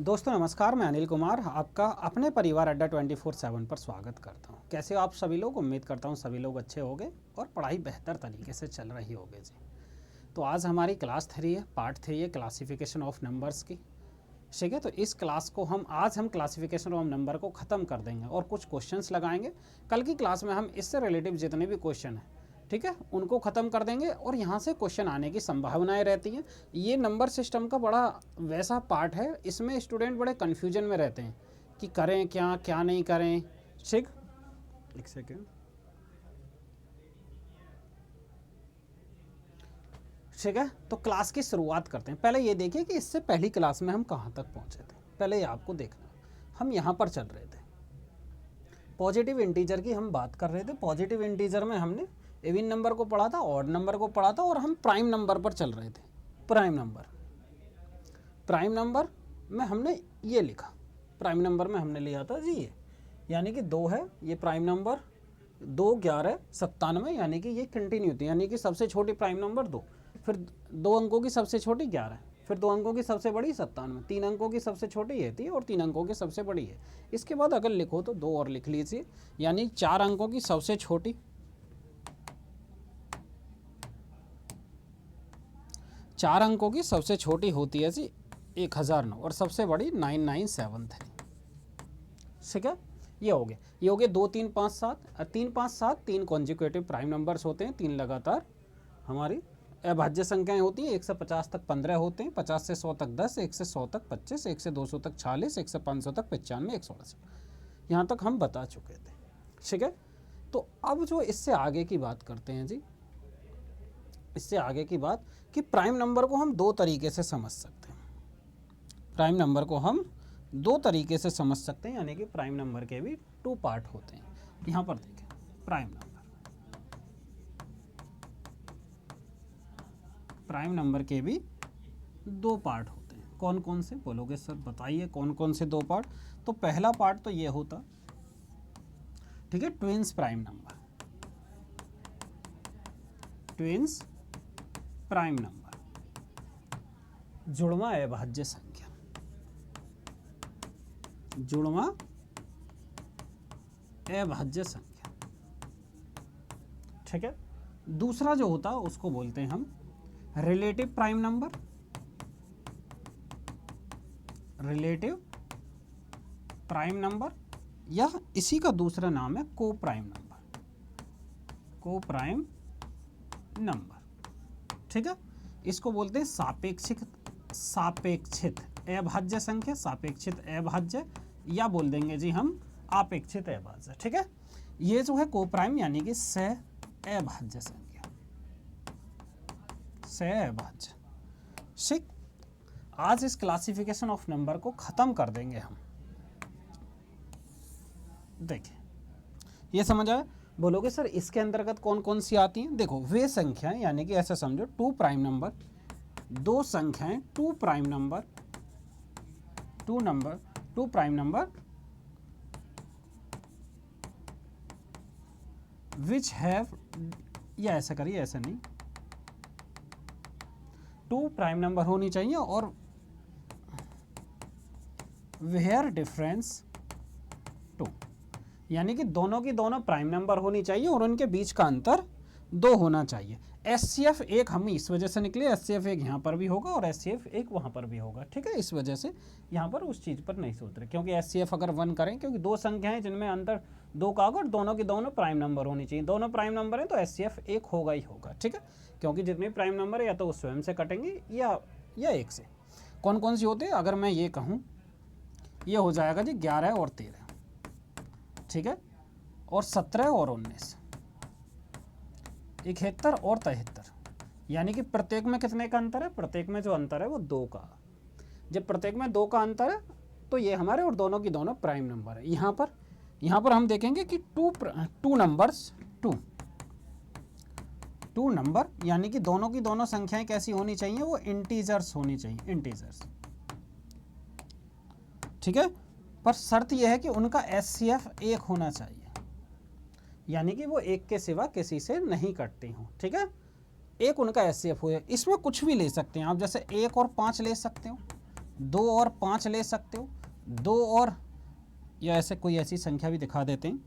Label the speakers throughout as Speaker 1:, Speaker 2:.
Speaker 1: दोस्तों नमस्कार, मैं अनिल कुमार आपका अपने परिवार अड्डा 24/7 पर स्वागत करता हूं। कैसे हो आप सभी लोग? उम्मीद करता हूं सभी लोग अच्छे होंगे और पढ़ाई बेहतर तरीके से चल रही होगी जी। तो आज हमारी क्लास 3 है, पार्ट 3 है क्लासिफिकेशन ऑफ नंबर्स की। ठीक है, तो इस क्लास को आज हम क्लासिफिकेशन ऑफ नंबर को ख़त्म कर देंगे और कुछ क्वेश्चंस लगाएंगे। कल की क्लास में हम इससे रिलेटिव जितने भी क्वेश्चन हैं, ठीक है, उनको ख़त्म कर देंगे और यहाँ से क्वेश्चन आने की संभावनाएं रहती हैं। ये नंबर सिस्टम का बड़ा वैसा पार्ट है, इसमें स्टूडेंट बड़े कन्फ्यूजन में रहते हैं कि करें क्या क्या नहीं करें। ठीक, एक सेकेंड। ठीक है, तो क्लास की शुरुआत करते हैं। पहले ये देखिए कि इससे पहली क्लास में हम कहाँ तक पहुँचे थे। पहले ये आपको देखना, हम यहाँ पर चल रहे थे, पॉजिटिव इंटीजर की हम बात कर रहे थे। पॉजिटिव इंटीजर में हमने इवन नंबर को पढ़ा था, ऑड नंबर को पढ़ा था और हम प्राइम नंबर पर चल रहे थे। प्राइम नंबर में हमने ये लिखा, प्राइम नंबर में हमने लिया था जी ये, यानी कि 2 है ये प्राइम नंबर, 2, 11, 97, यानी कि ये कंटिन्यूटी, यानी कि सबसे छोटी प्राइम नंबर 2, फिर 2 अंकों की सबसे छोटी 11, फिर 2 अंकों की सबसे बड़ी 97, 3 अंकों की सबसे छोटी ये थी और 3 अंकों की सबसे बड़ी है। इसके बाद अगर लिखो तो 2 और लिख लीजिए, यानी 4 अंकों की सबसे छोटी, 4 अंकों की सबसे छोटी होती है जी 1009 और सबसे बड़ी 997 है। ठीक है, ये हो गए 2, 3, 5, 7, 3, 5, 7 3 कॉन्जिक्यूटिव प्राइम नंबर्स होते हैं, 3 लगातार हमारी अभाज्य संख्याएं होती हैं। 1 से 50 तक 15 होते हैं, 50 से 100 तक 10, 1 से 100 तक 25, 1 से 200 तक 46, 1 से 500 तक 95, 168, यहाँ तक हम बता चुके थे। ठीक है, तो अब जो इससे आगे की बात करते हैं जी, इससे आगे की बात कि प्राइम नंबर को हम 2 तरीके से समझ सकते हैं। प्राइम नंबर को हम 2 तरीके से समझ सकते हैं, यानी कि प्राइम नंबर के भी 2 पार्ट होते हैं। यहाँ पर देखें, प्राइम नंबर के भी 2 पार्ट होते हैं। कौन कौन से बोलोगे सर? बताइए कौन कौन से 2 पार्ट। तो पहला पार्ट तो ये होता, ठीक है, twins prime number, twins prime number, जुड़वा अभाज्य संख्या, जुड़वा अभाज्य संख्या। ठीक है, दूसरा जो होता है उसको बोलते हैं हम relative prime number, relative prime number, या इसी का दूसरा नाम है को प्राइम नंबर, को प्राइम नंबर। ठीक है, इसको बोलते हैं सापेक्षित अभाज्य संख्या, सापेक्षित अभाज्य, या बोल देंगे जी हम आपेक्षित अभाज्य। ठीक है, ये जो है को प्राइम यानी कि अभाज्य संख्या, अभाज्य। ठीक, आज इस क्लासिफिकेशन ऑफ नंबर को खत्म कर देंगे हम। देखिए, ये समझ आया? बोलोगे सर इसके अंतर्गत कौन कौन सी आती हैं? देखो, वे संख्याएं, यानी कि ऐसा समझो 2 प्राइम नंबर, 2 संख्याएं 2 prime number, 2 prime number which have, या ऐसा करिए, ऐसा नहीं, 2 प्राइम नंबर होनी चाहिए और वेयर डिफरेंस 2, यानी कि दोनों की दोनों प्राइम नंबर होनी चाहिए और उनके बीच का अंतर 2 होना चाहिए। SCF 1 हम इस वजह से निकले, SCF 1 यहाँ पर भी होगा और SCF 1 वहाँ पर भी होगा। ठीक है, इस वजह से यहाँ पर उस चीज़ पर नहीं सोच रहे, क्योंकि SCF अगर 1 करें, क्योंकि 2 संख्याएं जिनमें अंतर 2 का होगा और दोनों की दोनों प्राइम नंबर होनी चाहिए, दोनों प्राइम नंबर हैं तो SCF 1 होगा ही होगा। ठीक है, क्योंकि जितने प्राइम नंबर है या तो वो स्वयं से कटेंगे या 1 से। कौन कौन सी होती है? अगर मैं ये कहूँ, ये हो जाएगा जी 11 और 13, ठीक है, और 17 और 19, 71 और 73, यानी कि प्रत्येक में कितने का अंतर है? प्रत्येक में जो अंतर है वो 2 का। जब प्रत्येक में 2 का अंतर है तो ये हमारे और दोनों की दोनों प्राइम नंबर है। यहाँ पर हम देखेंगे कि 2 नंबर, यानी कि दोनों की दोनों संख्याएं कैसी होनी चाहिए? वो इंटीजर्स होनी चाहिए, इंटीजर्स। ठीक है, पर शर्त यह है कि उनका SCF 1 होना चाहिए, यानी कि वो 1 के सिवा किसी से नहीं कटती हों। ठीक है, 1 उनका SCF हो। इसमें कुछ भी ले सकते हैं आप, जैसे 1 और 5 ले सकते हो, 2 और 5 ले सकते हो, 2 और, या ऐसे कोई ऐसी संख्या भी दिखा देते हैं,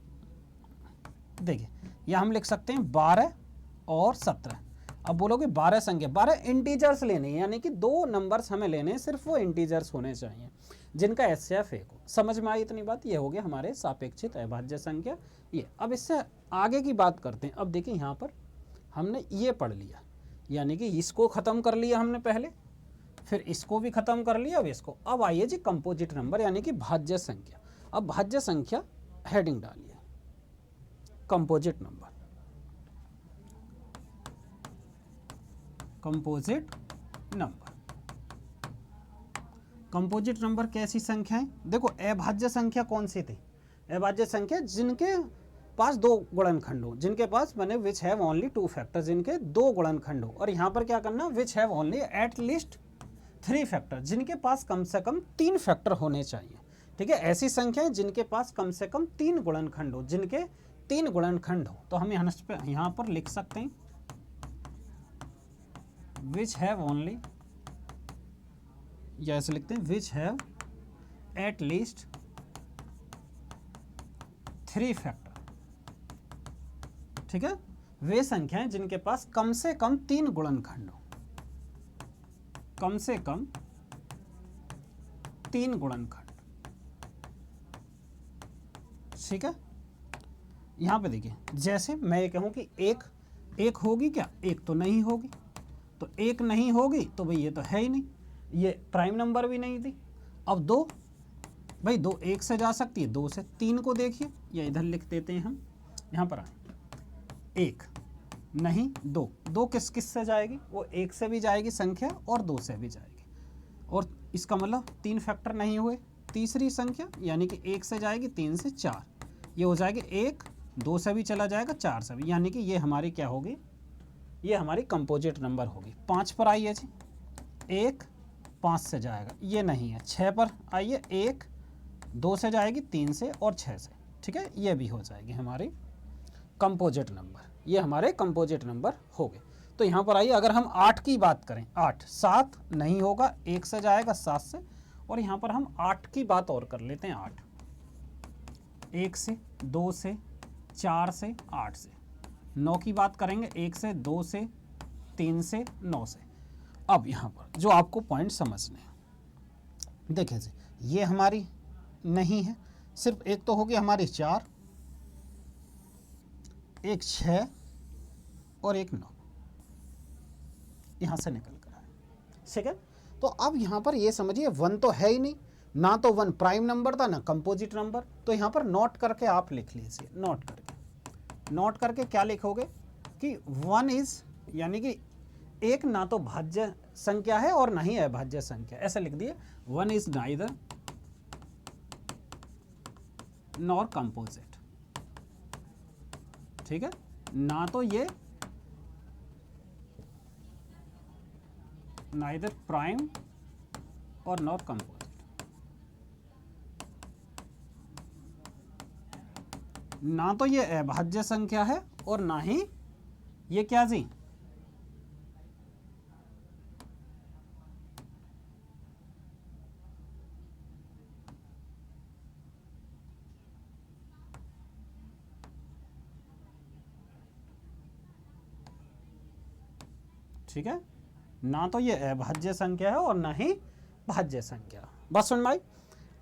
Speaker 1: देखिए या हम लिख सकते हैं 12 और 17। अब बोलोगे 12 संख्या, 12 इंटीजर्स लेने हैं, यानी कि 2 नंबर्स हमें लेने हैं, सिर्फ वो इंटीजर्स होने चाहिए जिनका एचसीएफ 1 हो। समझ में आई इतनी बात? ये हो गया हमारे सापेक्षित अभाज्य संख्या ये। अब इससे आगे की बात करते हैं। अब देखिए यहाँ पर हमने ये पढ़ लिया, यानी कि इसको ख़त्म कर लिया हमने पहले, फिर इसको भी ख़त्म कर लिया, अब इसको। अब आइए जी कंपोजिट नंबर यानी कि भाज्य संख्या। अब भाज्य संख्या हेडिंग डालिए, composite number, composite number. Composite number कैसी संख्या है? देखो अभाज्य संख्या कौन सी थी? अभाज्य संख्या जिनके पास 2 गुणनखंड हो, जिनके पास बने विच हैव ओनली 2 फैक्टर, जिनके 2 गुणनखंड हो। और यहाँ पर क्या करना, which have only at least 3 factor, जिनके पास कम से कम 3 फैक्टर होने चाहिए। ठीक है, ऐसी संख्याएं जिनके पास कम से कम 3 गुणनखंड हो, जिनके 3 गुणनखंड हो। तो हम यहाँ पर लिख सकते हैं विच हैव ओनली, या ऐसे लिखते हैं which have at least 3 factor. ठीक है, वे संख्याएं जिनके पास कम से कम 3 गुणनखंड हो, कम से कम 3 गुणनखंड। ठीक है, यहां पे देखिए, जैसे मैं ये कहूं कि एक होगी क्या? एक तो नहीं होगी, तो एक नहीं होगी तो भाई ये तो है ही नहीं, ये प्राइम नंबर भी नहीं थी। अब 2, भाई 2 1 से जा सकती है, 2 से। 3 को देखिए, या इधर लिख देते हैं हम, यहाँ पर आए, 1 नहीं, 2, 2 किस किस से जाएगी? वो 1 से भी जाएगी संख्या और 2 से भी जाएगी, और इसका मतलब 3 फैक्टर नहीं हुए। तीसरी संख्या यानी कि 1 से जाएगी, 3 से 4, ये हो जाएगी 1, 2 से भी चला जाएगा, 4 से भी, यानी कि ये हमारी क्या होगी? ये हमारी कंपोजिट नंबर होगी। 5 पर आइए जी, 1 5 से जाएगा, ये नहीं है। 6 पर आइए, 1 2 से जाएगी, 3 से और 6 से। ठीक है, ये भी हो जाएगी हमारी कंपोजिट नंबर। ये हमारे कंपोजिट नंबर हो गए। तो यहाँ पर आइए, अगर हम 8 की बात करें, 8 7 नहीं होगा, 1 से जाएगा 7 से, और यहाँ पर हम 8 की बात और कर लेते हैं। 8 1 से, 2 से, 4 से, 8 से। 9 की बात करेंगे, 1 से, 2 से, 3 से, 9 से। अब यहाँ पर जो आपको पॉइंट समझने हैं, देखिए जी, ये हमारी नहीं है, सिर्फ एक तो होगी हमारी 4, एक 6 और एक 9, यहाँ से निकल कर आए। ठीक है, तो अब यहाँ पर ये समझिए 1 तो है ही नहीं, ना तो 1 प्राइम नंबर था ना कंपोजिट नंबर। तो यहाँ पर नोट करके आप लिख लीजिए, नोट करके क्या लिखोगे कि 1 इज, यानी कि एक ना तो भाज्य संख्या है और ना ही अभाज्य संख्या, ऐसा लिख दिए। 1 इज नाइदर नॉर कंपोजिट। ठीक है, ना तो ये नाइदर प्राइम और नॉर कंपोजिट, ना तो ये अभाज्य संख्या है और ना ही ये क्या जी, ठीक है, ना तो ये अभाज्य संख्या है और ना ही भाज्य संख्या। बस सुन भाई,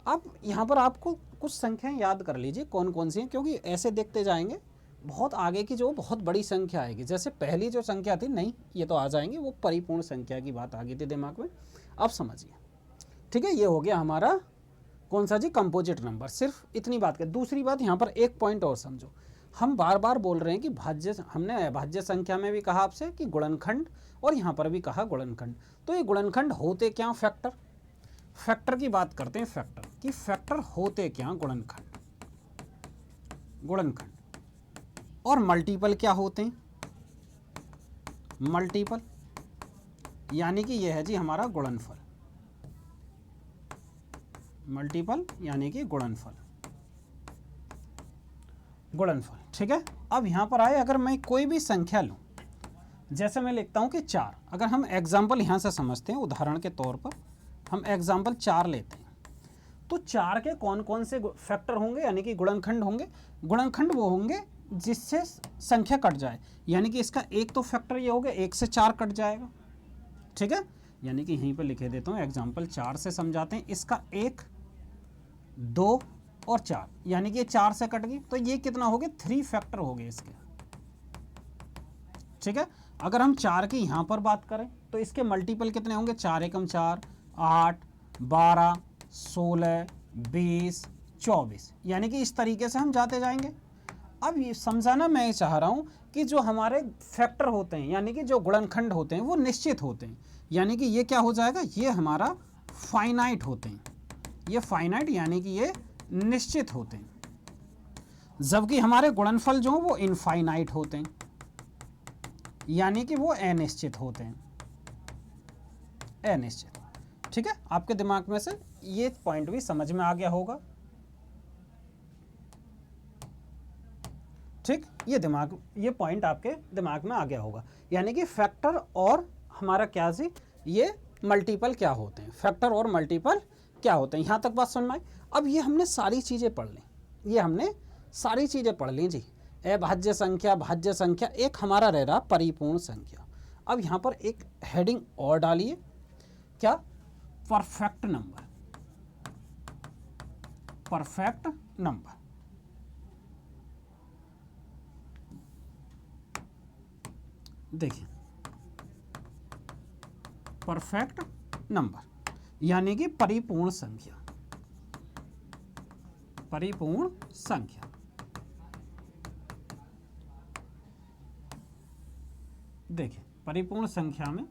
Speaker 1: अब यहाँ पर आपको कुछ संख्याएं याद कर लीजिए कौन कौन सी हैं, क्योंकि ऐसे देखते जाएंगे बहुत आगे की जो बहुत बड़ी संख्या आएगी। जैसे पहली जो संख्या थी, नहीं ये तो आ जाएंगे, वो परिपूर्ण संख्या की बात आ गई थी दिमाग में। अब समझिए, ठीक है, ये हो गया हमारा कौन सा जी, कंपोजिट नंबर। सिर्फ इतनी बात कर। दूसरी बात, यहाँ पर एक पॉइंट और समझो, हम बार बार बोल रहे हैं कि भाज्य, हमने अभाज्य संख्या में भी कहा आपसे कि गुणनखंड, और यहाँ पर भी कहा गुणनखंड। तो ये गुणनखंड होते क्या? फैक्टर। फैक्टर की बात करते हैं, फैक्टर कि फैक्टर होते क्या? गुणनखंड। और मल्टीपल क्या होते हैं? मल्टीपल यानी कि यह है जी हमारा गुणनफल। मल्टीपल यानी कि गुणनफल। ठीक है, अब यहां पर आए, अगर मैं कोई भी संख्या लूं, जैसे मैं लिखता हूं कि 4, अगर हम एग्जाम्पल यहां से समझते हैं, उदाहरण के तौर पर हम एग्जाम्पल 4 लेते हैं, तो 4 के कौन कौन से फैक्टर होंगे, यानी कि गुणनखंड होंगे। गुणनखंड वो होंगे जिससे संख्या कट जाए, यानी कि इसका एक तो फैक्टर ये हो गया, 1 से 4 कट जाएगा, ठीक है। यानी कि यहीं पर लिखे देता हूँ, एग्जाम्पल 4 से समझाते हैं। इसका 1, 2 और 4, यानी कि ये 4 से कट गई, तो ये कितना हो गया, 3 फैक्टर हो गए इसके, ठीक है। अगर हम 4 की यहाँ पर बात करें तो इसके मल्टीपल कितने होंगे, 4 एकम 4, 8, 12, 16, 20, 24, यानी कि इस तरीके से हम जाते जाएंगे। अब ये समझाना मैं चाह रहा हूँ कि जो हमारे फैक्टर होते हैं, यानी कि जो गुणनखंड होते हैं, वो निश्चित होते हैं, यानी कि ये क्या हो जाएगा, ये हमारा फाइनाइट होते हैं, ये फाइनाइट यानी कि ये निश्चित होते हैं, जबकि हमारे गुणनफल जो वो इनफाइनाइट होते हैं, यानी कि वो अनिश्चित होते हैं, अनिश्चित, ठीक है। आपके दिमाग में से ये पॉइंट भी समझ में आ गया होगा, ठीक। ये पॉइंट आपके दिमाग में आ गया होगा, यानी कि फैक्टर और हमारा क्या जी, ये मल्टीपल क्या होते हैं, फैक्टर और मल्टीपल क्या होते हैं। यहाँ तक बात समझ में आई। अब ये हमने सारी चीज़ें पढ़ ली, ये हमने सारी चीज़ें पढ़ ली जी। अभाज्य संख्या, भाज्य संख्या, एक हमारा रह रहा परिपूर्ण संख्या। अब यहाँ पर एक हेडिंग और डालिए, क्या, परफेक्ट नंबर, परफेक्ट नंबर। देखिए, परफेक्ट नंबर यानी कि परिपूर्ण संख्या, परिपूर्ण संख्या। देखिए, परिपूर्ण संख्या में,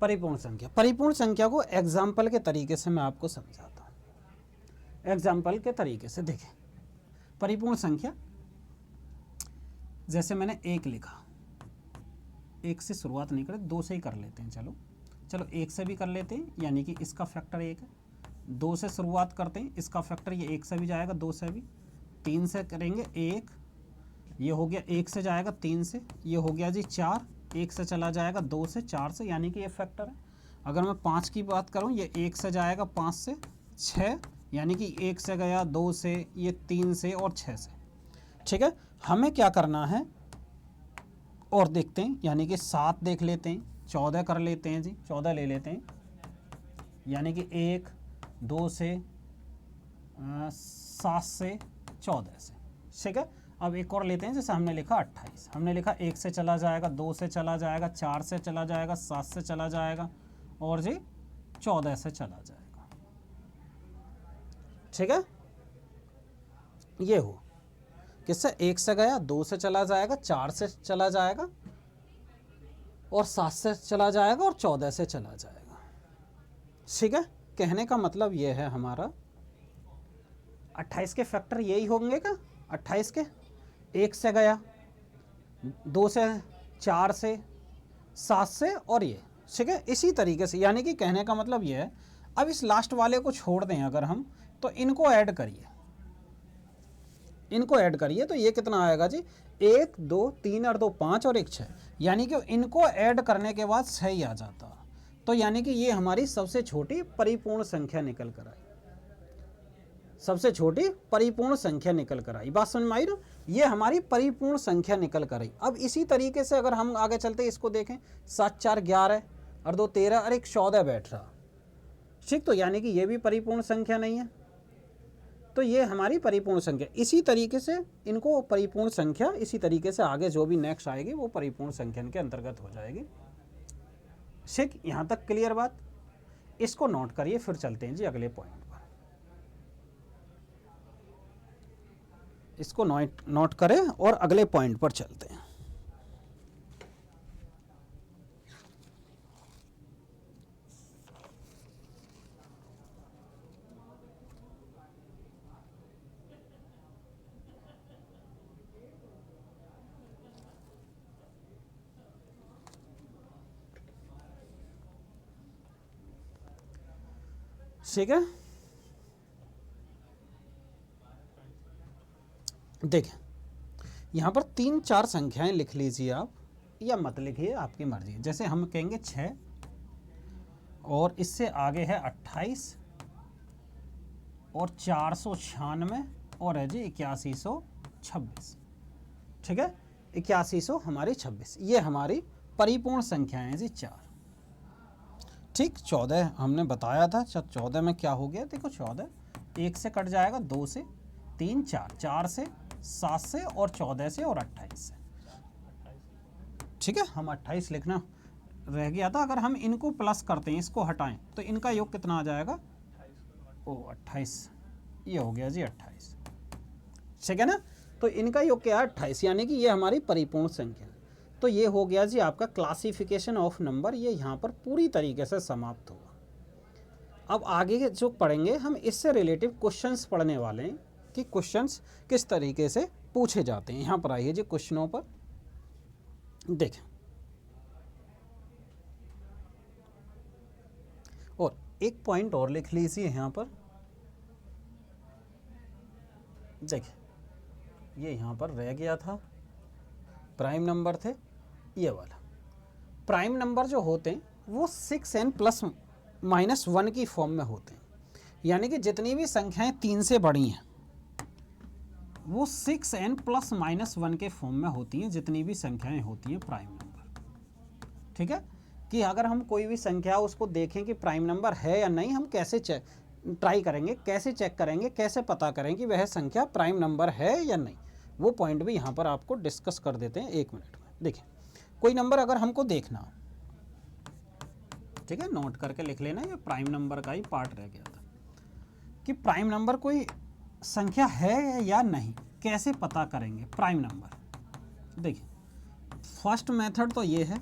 Speaker 1: परिपूर्ण संख्या को एग्जाम्पल के तरीके से मैं आपको समझाता हूं, एग्जाम्पल के तरीके से। देखिए, परिपूर्ण संख्या, जैसे मैंने 1 लिखा, 1 से शुरुआत नहीं करें, 2 से ही कर लेते हैं, चलो 1 से भी कर लेते हैं, यानी कि इसका फैक्टर 1 है। 2 से शुरुआत करते हैं, इसका फैक्टर ये 1 से भी जाएगा, 2 से भी। 3 से करेंगे, 1, ये हो गया, 1 से जाएगा 3 से, ये हो गया जी 4, 1 से चला जाएगा 2 से, 4 से, यानी कि ये फैक्टर है। अगर मैं 5 की बात करूं, ये 1 से जाएगा 5 से, 6, यानी कि 1 से गया 2 से, ये 3 से और 6 से, ठीक है। हमें क्या करना है और देखते हैं, यानी कि 7 देख लेते हैं, 14 कर लेते हैं जी, 14 ले लेते हैं, यानी कि 1, 2 से, 7 से, 14 से, ठीक है। अब एक और लेते हैं, जैसे हमने लिखा 28, हमने लिखा 1 से चला जाएगा, 2 से चला जाएगा, 4 से चला जाएगा, 7 से चला जाएगा और जी 14 से चला जाएगा, ठीक है। ये हो किससे, 1 से गया, 2 से चला जाएगा, 4 से चला जाएगा और 7 से चला जाएगा और 14 से चला जाएगा, ठीक है। कहने का मतलब ये है हमारा 28 के फैक्टर यही होंगे क्या, 28 के 1 से गया, 2 से, 4 से, 7 से और ये, ठीक है, इसी तरीके से। यानी कि कहने का मतलब ये है, अब इस लास्ट वाले को छोड़ दें अगर हम, तो इनको ऐड करिए, इनको ऐड करिए, तो ये कितना आएगा जी, 1, 2, 3 और 2 5 और 1 6, यानी कि इनको ऐड करने के बाद 6 ही आ जाता। तो यानी कि ये हमारी सबसे छोटी परिपूर्ण संख्या निकल कर आई, सबसे छोटी परिपूर्ण संख्या निकल कर आई। बात समझ में आई ना, ये हमारी परिपूर्ण संख्या निकल कर आई। अब इसी तरीके से अगर हम आगे चलते इसको देखें, 7 4 11 और 2 13 और 1 14 बैठ रहा, ठीक। तो यानी कि ये भी परिपूर्ण संख्या नहीं है, तो ये हमारी परिपूर्ण संख्या। इसी तरीके से इनको परिपूर्ण संख्या, इसी तरीके से आगे जो भी नेक्स्ट आएगी वो परिपूर्ण संख्या के अंतर्गत हो जाएगी, ठीक। यहाँ तक क्लियर बात, इसको नोट करिए, फिर चलते हैं जी अगले पॉइंट पर। इसको नोट करें और अगले पॉइंट पर चलते हैं। ठीक है, देखें यहाँ पर 3 4 संख्याएं लिख लीजिए आप, या मत लिखिए, आपकी मर्जी है। जैसे हम कहेंगे 6, और इससे आगे है 28 और 496 और है जी 8126। ठीक है, 8100 हमारी 26, ये हमारी परिपूर्ण संख्याएं हैं जी 4। ठीक, 14 हमने बताया था। 14 में क्या हो गया, देखो 14 1 से कट जाएगा, 2 से, 3 4, 4 से, 7 से और 14 से और 28 से। ठीक है, हम 28 लिखना रह गया था। अगर हम इनको प्लस करते हैं, इसको हटाएं, तो इनका योग कितना आ जाएगा, ओ 28, ये हो गया जी 28। ठीक है ना, तो इनका योग क्या है 28, यानी कि ये हमारी परिपूर्ण संख्या। तो ये हो गया जी आपका क्लासिफिकेशन ऑफ नंबर, ये यहाँ पर पूरी तरीके से समाप्त हुआ। अब आगे जो पढ़ेंगे हम, इससे रिलेटिव क्वेश्चंस पढ़ने वाले हैं कि क्वेश्चंस किस तरीके से पूछे जाते हैं। यहाँ पर आइए जी, क्वेश्चनों पर देखें। और एक पॉइंट और लिख लीजिए यहाँ पर, देखिए ये यहाँ पर रह गया था, प्राइम नंबर थे ये वाला। प्राइम नंबर जो होते हैं वो 6n प्लस माइनस 1 की फॉर्म में होते हैं, यानी कि जितनी भी संख्याएं 3 से बड़ी हैं वो 6n प्लस माइनस 1 के फॉर्म में होती हैं, जितनी भी संख्याएं होती हैं प्राइम नंबर। ठीक है, कि अगर हम कोई भी संख्या उसको देखें कि प्राइम नंबर है या नहीं, हम कैसे ट्राई करेंगे, कैसे चेक करेंगे, कैसे पता करें कि वह संख्या प्राइम नंबर है या नहीं, वो पॉइंट भी यहाँ पर आपको डिस्कस कर देते हैं 1 मिनट में। देखिए, कोई नंबर अगर हमको देखना, ठीक है, नोट करके लिख लेना, ये प्राइम नंबर का ही पार्ट रह गया था कि प्राइम नंबर कोई संख्या है या नहीं, कैसे पता करेंगे प्राइम नंबर। देखिए, फर्स्ट मेथड तो ये है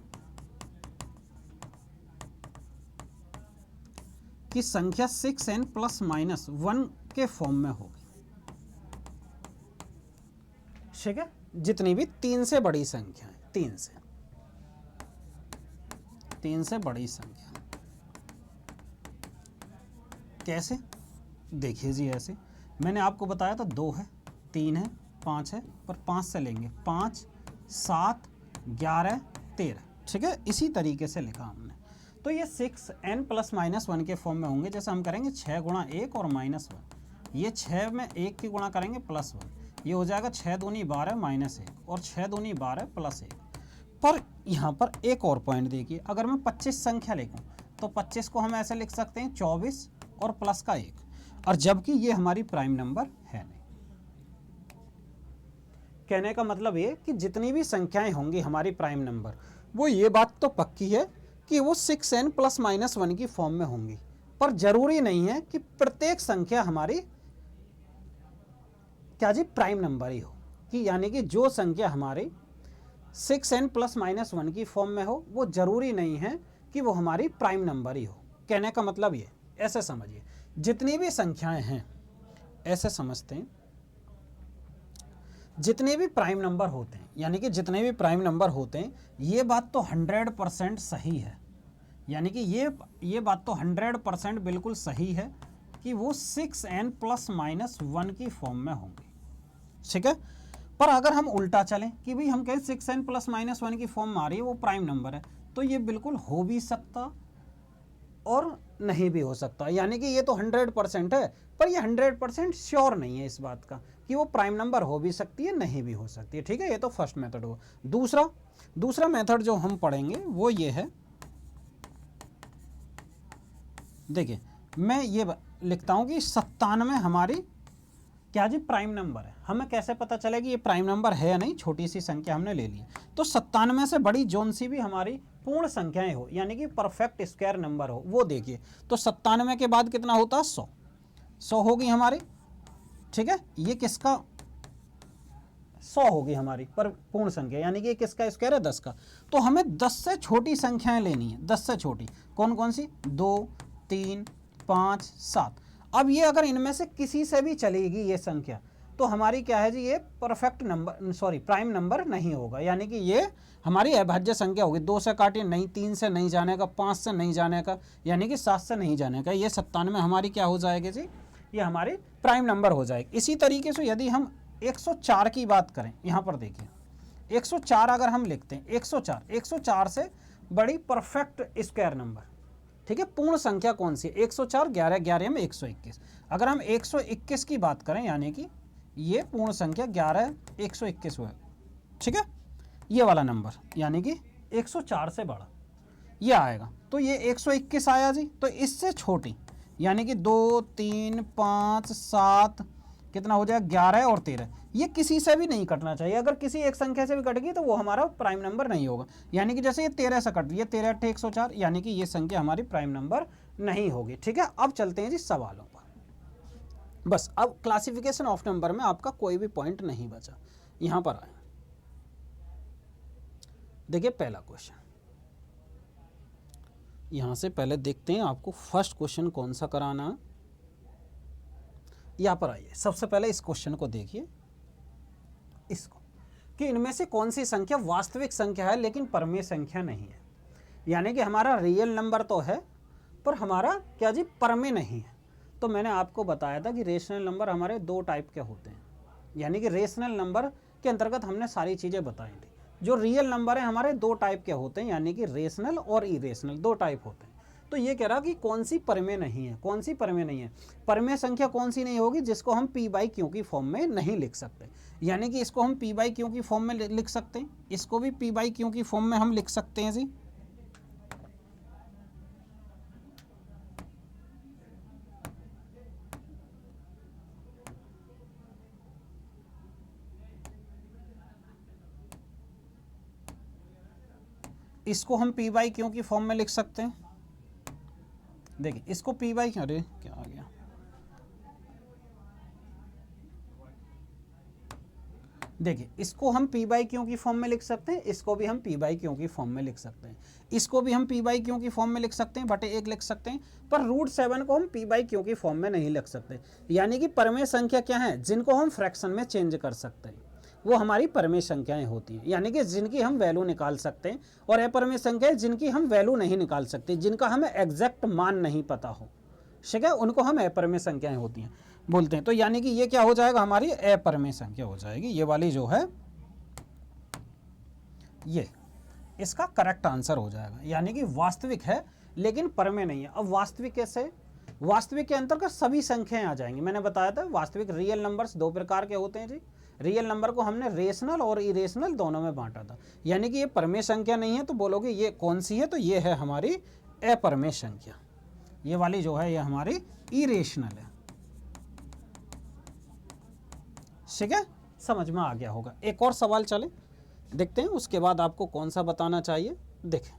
Speaker 1: कि संख्या 6n प्लस माइनस 1 के फॉर्म में होगी। ठीक है, जितनी भी 3 से बड़ी संख्या है, 3 से बड़ी संख्या। कैसे, देखिए जी, ऐसे मैंने आपको बताया था 2 है, 3 है, 5 है, पर 5 से लेंगे, 5 7 11 13। ठीक है, इसी तरीके से लिखा हमने। तो ये 6n प्लस माइनस 1 के फॉर्म में होंगे। जैसे हम करेंगे 6 गुणा 1 और माइनस 1, ये 6 में 1 की गुणा करेंगे प्लस 1, ये हो जाएगा 6 दूनी 12 माइनस 1 और 6 दूनी 12 प्लस 1। पर यहाँ पर एक और पॉइंट देखिए, अगर मैं 25 संख्या लिखूँ तो 25 को हम ऐसे लिख सकते हैं 24 और प्लस का 1, और जबकि ये हमारी प्राइम नंबर है नहीं। कहने का मतलब ये कि जितनी भी संख्याएं होंगी हमारी प्राइम नंबर, वो ये बात तो पक्की है कि वो 6n प्लस माइनस 1 की फॉर्म में होंगी, पर जरूरी नहीं है कि प्रत्येक संख्या हमारी क्या जी प्राइम नंबर ही हो, कि यानी कि जो संख्या हमारी 6n प्लस माइनस 1 की फॉर्म में हो वो जरूरी नहीं है कि वो हमारी प्राइम नंबर ही हो। कहने का मतलब ये, ऐसे समझिए, जितनी भी संख्याएं हैं, ऐसे समझते हैं, जितने भी प्राइम नंबर होते हैं, यानी कि जितने भी प्राइम नंबर होते हैं, ये बात तो 100% सही है, यानी कि ये बात तो 100% बिल्कुल सही है कि वो 6n प्लस माइनस 1 की फॉर्म में होंगे। ठीक है, पर अगर हम उल्टा चलें कि भाई हम कहें 6n प्लस माइनस 1 की फॉर्म में आ रही है, वो प्राइम नंबर है, तो ये बिल्कुल हो भी सकता और नहीं भी हो सकता। यानी कि ये तो 100% है, पर ये 100% श्योर नहीं है इस बात का कि वो प्राइम नंबर हो भी सकती है, नहीं भी हो सकती है। ठीक है, ये तो फर्स्ट मेथड हुआ। दूसरा मेथड जो हम पढ़ेंगे वो ये है, देखिए मैं ये लिखता हूँ कि 97 हमारी क्या जी प्राइम नंबर है। हमें कैसे पता चलेगी ये प्राइम नंबर है या नहीं, छोटी सी संख्या हमने ले ली, तो 97 से बड़ी जोन सी भी हमारी पूर्ण संख्याएं हो, यानी कि परफेक्ट स्क्वायर नंबर हो, वो देखिए। तो 97 के बाद कितना होता है, 100 होगी हमारी। ठीक है, ये किसका 100 होगी हमारी पर पूर्ण संख्या, यानी कि किसका स्क्वायर है, 10 का। तो हमें 10 से छोटी संख्याएं लेनी है, 10 से छोटी कौन कौन सी, 2 3 5 7। अब ये अगर इनमें से किसी से भी चलेगी ये संख्या, तो हमारी क्या है जी, ये perfect number, sorry prime number नहीं होगा, यानी कि ये हमारी अभाज्य संख्या होगी। 2 से काटिए नहीं, 3 से नहीं जाने का, 5 से नहीं जाने का, यानी कि 7 से नहीं जाने का। ये 97 हमारी क्या हो जाएगी जी, ये हमारी प्राइम नंबर हो जाएगी। इसी तरीके से यदि हम 104 की बात करें, यहाँ पर देखिए 104 अगर हम लिखते हैं, 104 से बड़ी परफेक्ट स्क्वायर नंबर। ठीक है, पूर्ण संख्या कौन सी है? 104, 11, 11 में 121। अगर हम 121 की बात करें यानी कि ये पूर्ण संख्या 11 121 हुआ, ठीक है, ये वाला नंबर यानी कि 104 से बड़ा ये आएगा, तो ये 121 आया जी। तो इससे छोटी यानी कि 2, 3, 5, 7 कितना हो जाएगा 11 और 13, ये किसी से भी नहीं कटना चाहिए। अगर किसी एक संख्या से भी कटेगी तो वो हमारा प्राइम नंबर नहीं होगा। यानी कि जैसे ये 13 से कट रही है, 13 8 104, यानी कि ये संख्या हमारी प्राइम नंबर नहीं होगी। ठीक है, अब चलते हैं जी सवालों पर। बस अब क्लासिफिकेशन ऑफ नंबर में आपका कोई भी पॉइंट नहीं बचा। यहां पर आए, देखिए पहला क्वेश्चन, यहां से पहले देखते हैं आपको फर्स्ट क्वेश्चन कौन सा कराना है। यहां पर आइए, सबसे पहले इस क्वेश्चन को देखिए, इसको, कि इनमें से कौन सी संख्या वास्तविक संख्या है लेकिन परमेय संख्या नहीं है। यानी कि हमारा रियल नंबर तो है पर हमारा क्या जी परमेय नहीं है। तो मैंने आपको बताया था कि रेशनल नंबर हमारे दो टाइप के होते हैं, यानी कि रेशनल नंबर के अंतर्गत हमने सारी चीज़ें बताई थी। जो रियल नंबर है हमारे दो टाइप के होते हैं, यानी कि रेशनल और इरेशनल, दो टाइप होते हैं। तो ये कह रहा कि कौन सी परमेय नहीं है, कौन सी परमेय नहीं है। परमेय संख्या कौन सी नहीं होगी? जिसको हम p बाई क्यू की फॉर्म में नहीं लिख सकते। यानी कि इसको हम p बाई क्यू की फॉर्म में लिख सकते हैं, इसको भी p बाई क्यू की फॉर्म में हम लिख सकते हैं जी। इसको हम p बाई क्यू की फॉर्म में लिख सकते हैं। देखिए इसको p बाई क्यू, अरे क्या आ गया, देखिए इसको हम p बाई क्यू की फॉर्म में लिख सकते हैं, इसको भी हम p बाई क्यू की फॉर्म में लिख सकते हैं, इसको भी हम p बाई क्यू की फॉर्म में लिख सकते हैं, बटे 1 लिख सकते हैं। पर √7 को हम p बाई क्यू की फॉर्म में नहीं लिख सकते। यानी कि परमेय संख्या क्या है? जिनको हम फ्रैक्शन में चेंज कर सकते हैं वो हमारी परमेय संख्याएं होती हैं, यानी कि जिनकी हम वैल्यू निकाल सकते हैं। और अपरमेय संख्याएं जिनकी हम वैल्यू नहीं निकाल सकते, जिनका हमें एग्जैक्ट मान नहीं पता हो, ठीक है, उनको हम अपरमेय संख्याएं होती हैं बोलते हैं। तो यानी कि ये क्या हो जाएगा? हमारी अपरमेय संख्या हो जाएगी। ये वाली जो है ये इसका करेक्ट आंसर हो जाएगा। यानी कि वास्तविक है लेकिन परमेय नहीं है। अब वास्तविक कैसे? वास्तविक के अंतर्गत सभी संख्याएं आ जाएंगी। मैंने बताया था वास्तविक रियल नंबर्स दो प्रकार के होते हैं जी। रियल नंबर को हमने रेशनल और इरेशनल दोनों में बांटा था। यानी कि ये परमेय संख्या नहीं है तो बोलोगे ये कौन सी है? तो ये है हमारी अपरमेय संख्या। ये वाली जो है ये हमारी इरेशनल है। ठीक है, समझ में आ गया होगा। एक और सवाल चले देखते हैं, उसके बाद आपको कौन सा बताना चाहिए। देखें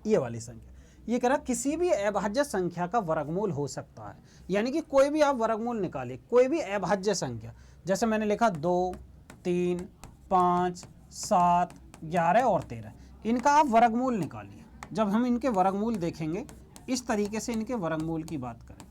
Speaker 1: ये वाली संख्या, ये कह रहा किसी भी अभाज्य संख्या का वर्गमूल हो सकता है। यानी कि कोई भी आप वर्गमूल निकालिए, कोई भी अभाज्य संख्या, जैसे मैंने लिखा 2, 3, 5, 7, 11 और 13, इनका आप वर्गमूल निकालिए। जब हम इनके वर्गमूल देखेंगे इस तरीके से, इनके वर्गमूल की बात करें,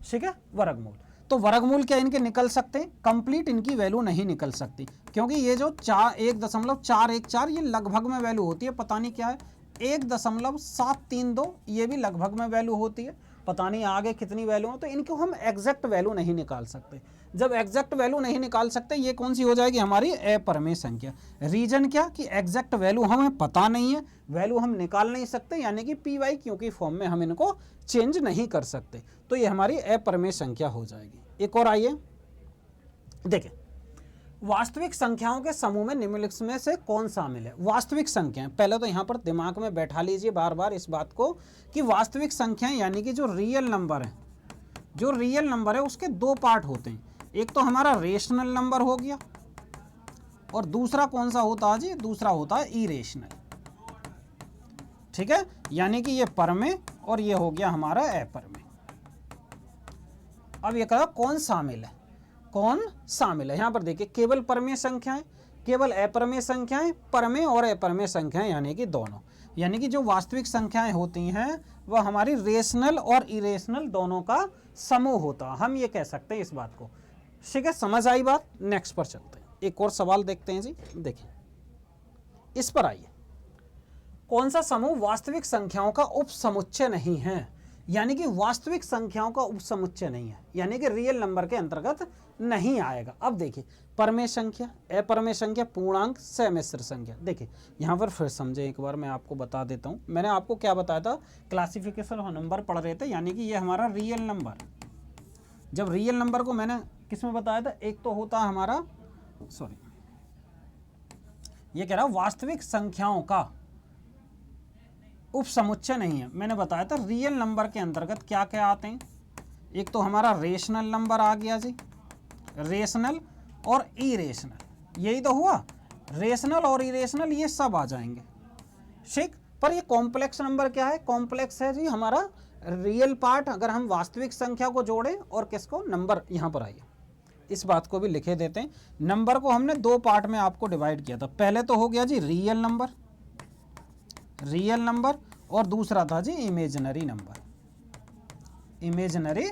Speaker 1: ठीक है, वर्गमूल, तो वर्गमूल क्या इनके निकल सकते हैं? कंप्लीट इनकी वैल्यू नहीं निकल सकती, क्योंकि ये जो 1.414 ये लगभग में वैल्यू होती है, पता नहीं क्या है, 1.732 ये भी लगभग में वैल्यू होती है, पता नहीं आगे कितनी वैल्यू हो। तो इनको हम एग्जैक्ट वैल्यू नहीं निकाल सकते। जब एग्जैक्ट वैल्यू नहीं निकाल सकते, ये कौन सी हो जाएगी? हमारी अपरमेय संख्या। रीजन क्या? कि एग्जैक्ट वैल्यू हमें पता नहीं है, वैल्यू हम निकाल नहीं सकते, यानी कि p बाई क्यू की फॉर्म में हम इनको चेंज नहीं कर सकते। तो ये हमारी अपरमेय संख्या हो जाएगी। एक और आइए देखें, वास्तविक संख्याओं के समूह में निम्नलिखित में से कौन शामिल है? वास्तविक संख्याएं, पहले तो यहाँ पर दिमाग में बैठा लीजिए बार बार इस बात को कि वास्तविक संख्याएं यानी कि जो रियल नंबर है, जो रियल नंबर है उसके दो पार्ट होते हैं। एक तो हमारा रेशनल नंबर हो गया और दूसरा कौन सा होता है जी? दूसरा होता है इरेशनल। ठीक है, यानी कि ये परमेय और ये हो गया हमारा अपरमेय। अब ये कहा कौन शामिल है, कौन शामिल है? यहां पर देखिए केवल परमेय संख्याएं, केवल अपरमेय संख्याएं, परमेय और अपरमेय संख्याएं, यानी कि दोनों। यानी कि जो वास्तविक संख्याएं होती हैं वह हमारी रेशनल और इरेशनल दोनों का समूह होता है, हम ये कह सकते हैं इस बात को। ठीक है, समझ आई बात? नेक्स्ट पर चलते हैं, एक और सवाल देखते हैं जी। देखिए इस पर आइए, कौन सा समूह वास्तविक संख्याओं का उपसमुच्चय नहीं है? यानी कि वास्तविक संख्याओं का उपसमुच्चय नहीं है, यानी कि रियल नंबर के अंतर्गत नहीं आएगा। अब देखिए परमेय संख्या, अपरमेय संख्या, पूर्णांक, समिश्र संख्या। देखिए यहाँ पर फिर समझे, एक बार मैं आपको बता देता हूँ। मैंने आपको क्या बताया था, क्लासिफिकेशन ऑफ नंबर पढ़ रहे थे, यानी कि ये हमारा रियल नंबर। जब रियल नंबर को मैंने किस में बताया था, एक तो होता है हमारा, सॉरी ये कह रहा वास्तविक संख्याओं का उपसमुच्चय नहीं है। मैंने बताया था रियल नंबर के अंतर्गत क्या क्या आते हैं, एक तो हमारा रेशनल नंबर आ गया जी, रेशनल और इरेशनल, यही तो हुआ, रेशनल और इरेशनल ये सब आ जाएंगे, ठीक। पर ये कॉम्प्लेक्स नंबर क्या है, कॉम्प्लेक्स है जी हमारा रियल पार्ट, अगर हम वास्तविक संख्या को जोड़ें और किसको, नंबर। यहाँ पर आइए इस बात को भी लिखे देते हैं। नंबर को हमने दो पार्ट में आपको डिवाइड किया था, पहले तो हो गया जी रियल नंबर, रियल नंबर, और दूसरा था जी इमेजिनरी नंबर, इमेजिनरी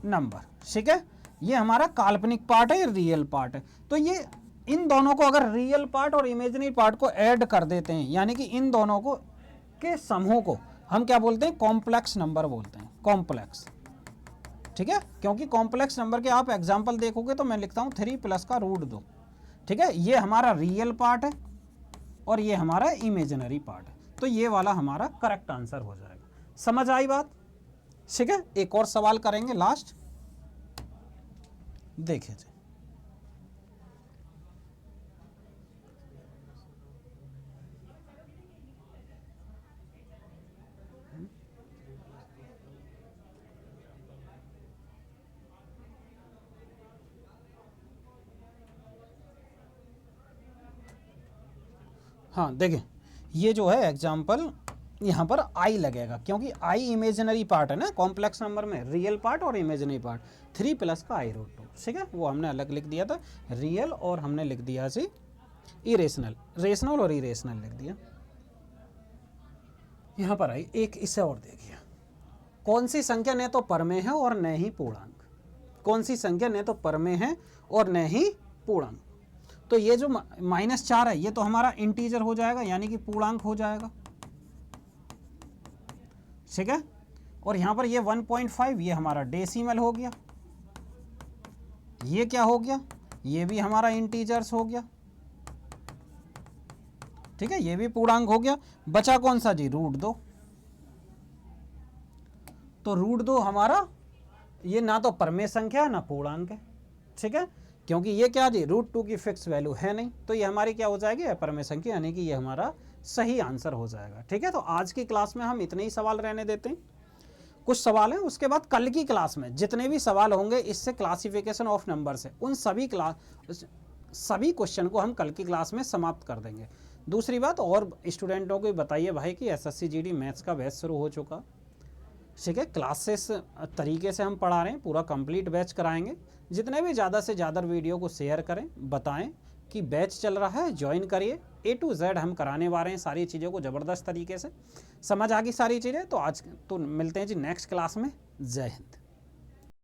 Speaker 1: नंबर, ठीक है। ये हमारा काल्पनिक पार्ट है, ये रियल पार्ट है। तो ये इन दोनों को अगर रियल पार्ट और इमेजिनरी पार्ट को ऐड कर देते हैं, यानी कि इन दोनों को के समूह को हम क्या बोलते हैं, कॉम्प्लेक्स नंबर बोलते हैं, कॉम्प्लेक्स, ठीक है। क्योंकि कॉम्प्लेक्स नंबर के आप एग्जाम्पल देखोगे तो मैं लिखता हूँ 3 + का √2, ठीक है। ये हमारा रियल पार्ट है और ये हमारा इमेजिनरी पार्ट है, तो ये वाला हमारा करेक्ट आंसर हो जाएगा। समझ आई बात, ठीक है। एक और सवाल करेंगे लास्ट, देखिए जी, हाँ देखिए ये जो है एग्जाम्पल, यहाँ पर आई लगेगा क्योंकि आई इमेजिनरी पार्ट है ना कॉम्प्लेक्स नंबर में, रियल पार्ट और इमेजिनरी पार्ट, 3 + का i√2, ठीक है। वो हमने अलग लिख दिया था रियल, और हमने लिख दिया जी इरेशनल, रेशनल और इरेशनल लिख दिया। यहाँ पर आई एक, इसे और देखिए, कौन सी संख्या न तो परमेय है और न ही पूर्णांक, कौन सी संख्या न तो परमेय है और न ही पूर्णांक। तो ये जो -4 है ये तो हमारा इंटीजर हो जाएगा, यानी कि पूर्णांक हो जाएगा, ठीक है। और यहाँ पर ये 1.5 ये हमारा डेसिमल हो गया, ये क्या हो गया, ये भी हमारा इंटीजर्स हो गया, ठीक है, ये भी पूर्णांक हो गया। बचा कौन सा जी, √2। तो √2 हमारा ये ना तो परमेय संख्या ना पूर्णांक है, ठीक है, क्योंकि ये क्या जी √2 की फिक्स वैल्यू है नहीं, तो ये हमारी क्या हो जाएगी, अपरमेय संख्या, यानी कि ये हमारा सही आंसर हो जाएगा, ठीक है। तो आज की क्लास में हम इतने ही सवाल रहने देते हैं, कुछ सवाल हैं, उसके बाद कल की क्लास में जितने भी सवाल होंगे इससे क्लासिफिकेशन ऑफ नंबर से, उन सभी क्वेश्चन को हम कल की क्लास में समाप्त कर देंगे। दूसरी बात, और स्टूडेंटों को बताइए भाई कि SSC GD मैथ्स का बैच शुरू हो चुका, ठीक है। क्लासेस तरीके से हम पढ़ा रहे हैं, पूरा कंप्लीट बैच कराएंगे। जितने भी ज़्यादा से ज़्यादा वीडियो को शेयर करें, बताएं कि बैच चल रहा है, ज्वाइन करिए। A to Z हम कराने वाले हैं सारी चीज़ों को ज़बरदस्त तरीके से। समझ आ गई सारी चीज़ें, तो आज तो मिलते हैं जी नेक्स्ट क्लास में। जय हिंद।